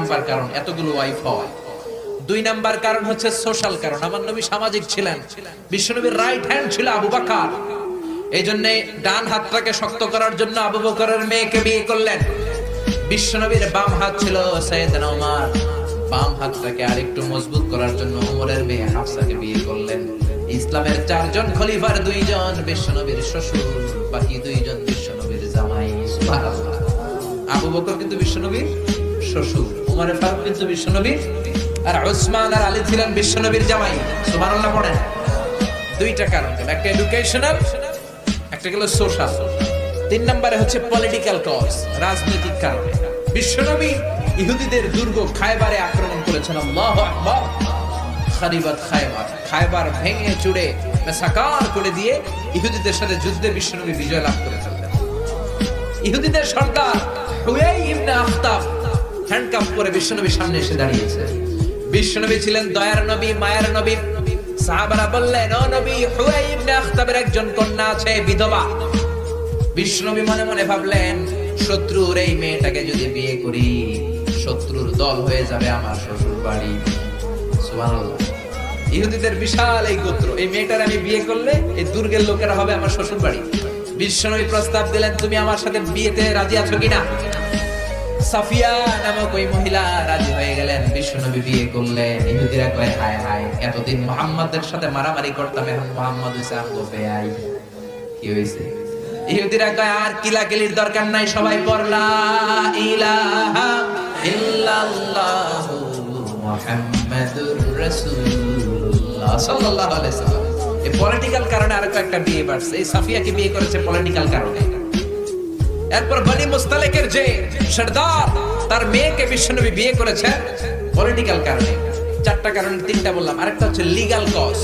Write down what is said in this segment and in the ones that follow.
Number কারণ এতগুলো wife হওয়া। 2 নাম্বার কারণ হচ্ছে সোশ্যাল কারণ। আমার নবী সামাজিক ছিলেন, বিশ্বনবীর রাইট হ্যান্ড ছিল আবু বকর। এই জন্য ডান হাতটাকে শক্ত করার জন্য আবু বকরের মেয়েকে বিয়ে করলেন। বিশ্বনবীর বাম হাত ছিল সাইয়েদনা ওমর, বাম হাতটাকে আরেকটু মজবুত করার জন্য ওমরের মেয়ে হাফসাকে বিয়ে করলেন। ইসলামের 4 জন খলিফার 2 জন বিশ্বনবীর শ্বশুর, বাকি 2 জন বিশ্বনবীর জামাই। সুবহানাল্লাহ। আবু বকর কিন্তু বিশ্বনবীর শ্বশুর, ওমর ফারুক কিন্তু বিশ্বনবীর, আর উসমান আর আলী ছিলেন বিশ্বনবীর জামাই। সুবহানাল্লাহ পড়েন। 2টা কারণ, একটা এডুকেশনাল, একটা গেল সোশ্যাল। 3 নম্বরে হচ্ছে পলিটিক্যাল কজ, রাজনৈতিক কারণে। বিশ্বনবী ইহুদিদের দুর্গ খায়বারে আক্রমণ করেছেন। আল্লাহু আকবার। খারিবাত খায়বার, খায়বার ভেঙে চুরে মেসাকার করে দিয়ে ইহুদিদের সাথে যুদ্ধে বিশ্বনবী বিজয় লাভ করেছেন। ইহুদিদের সর্দার হুয়াই ইবনে আখতাব হ্যান্ডকাফ করে বিশ্বনবীর সামনে এসে দাঁড়িয়েছে। বিশ্বনবী ছিলেন দয়ার নবী, মায়ের নবী। সাহাবারা বললেন, ও নবী, হুয়াই ইবনে আখতাবের একজন কন্যা আছে, বিধবা। বিশ্বনবী মনে মনে ভাবলেন, শত্রুর এই মেয়েটাকে যদি বিয়ে করি, শত্রুর দল হয়ে যাবে আমার শ্বশুর বাড়ি। সুবহানাল্লাহ। ইহুদিদের বিশাল এই গোত্র, এই মেয়েটার আমি বিয়ে করলে এই দুর্গের লোকেরা হবে আমার শ্বশুর বাড়ি। বিশ্বনবী প্রস্তাব দিলেন, তুমি আমার সাথে বিয়েতে রাজি আছো কিনা? সাফিয়া নামক ওই মহিলা রাজি হয়ে গেলেন। বিশ্বনবী বিয়ে করলেন। ইহুদিরা কয়, হায় হায়, এতদিন মুহাম্মাদের সাথে মারামারি করতাম, এখন মুহাম্মদ হইছে আমগো বেয়াই। কি হইছে? ইহুদিরা কয়, আর কিলাকিলির দরকার নাই, সবাই পড়লা ইলাহা ইল্লাল্লাহু মুহাম্মাদুর রাসূলুল্লাহ সাল্লাল্লাহু আলাইহি সাল্লাম। এই পলিটিক্যাল কারণে আরো একটা বিয়ে বাড়ছে। এই সাফিয়াকে বিয়ে করেছে পলিটিক্যাল কারণে। এরপর বনি মুস্তালিকের যে সর্দার, তার মেয়েকে বিশ্বনবী বিয়ে করেছে পলিটিক্যাল কারণে। 4টা কারণ, 3টা বললাম। আরেকটা হচ্ছে লিগ্যাল কজ,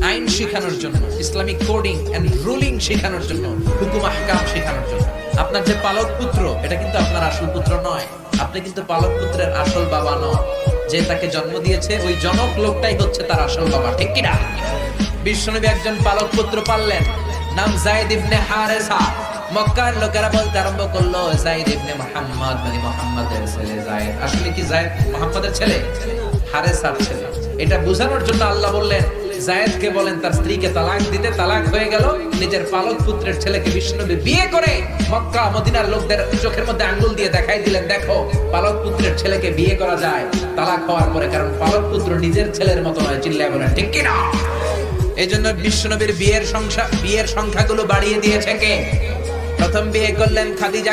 আইন শেখানোর জন্য, ইসলামিক কোডিং এন্ড রুলিং শেখানোর জন্য, হুকুম আহকাম শেখানোর জন্য। আপনার যে পালক পুত্র, এটা কিন্তু আপনার আসল পুত্র নয়। আপনি কিন্তু পালক পুত্রের আসল বাবা নন। যে তাকে জন্ম দিয়েছে ওই জনক লোকটাই হচ্ছে তার আসল বাবা, ঠিক কি না? বিশ্বনবী একজন পালক পুত্র পাললেন, নাম যায়েদ ইবনে হারেসা। মক্কার লোকেরা বলতে আরম্ভ করলো, যায়েদ ইবনে মুহাম্মদ, মানে মুহাম্মাদের ছেলে যায়েদ। আসলে কি যায়েদ মুহাম্মাদের ছেলে? হারেসার ছেলে। এটা বোঝানোর জন্য আল্লাহ বললেন, যায়েদকে বলেন তার স্ত্রীকে তালাক দিতে। তালাক হয়ে গেল। নিজের পালক পুত্রের ছেলেকে বিশ্বনবী বিয়ে করে মক্কা মদিনার লোকদের চোখের মধ্যে আঙ্গুল দিয়ে দেখাই দিলেন, দেখো পালক পুত্রের ছেলেকে বিয়ে করা যায় তালাক হওয়ার পরে, কারণ পালক পুত্র নিজের ছেলের মতো নয়। চিল্লায় বলেন ঠিক কি না? এই জন্য বিশ্বনবীর বিয়ের সংখ্যাগুলো বাড়িয়ে দিয়েছে কে? প্রথম বিয়ে করলেন খাদিজা।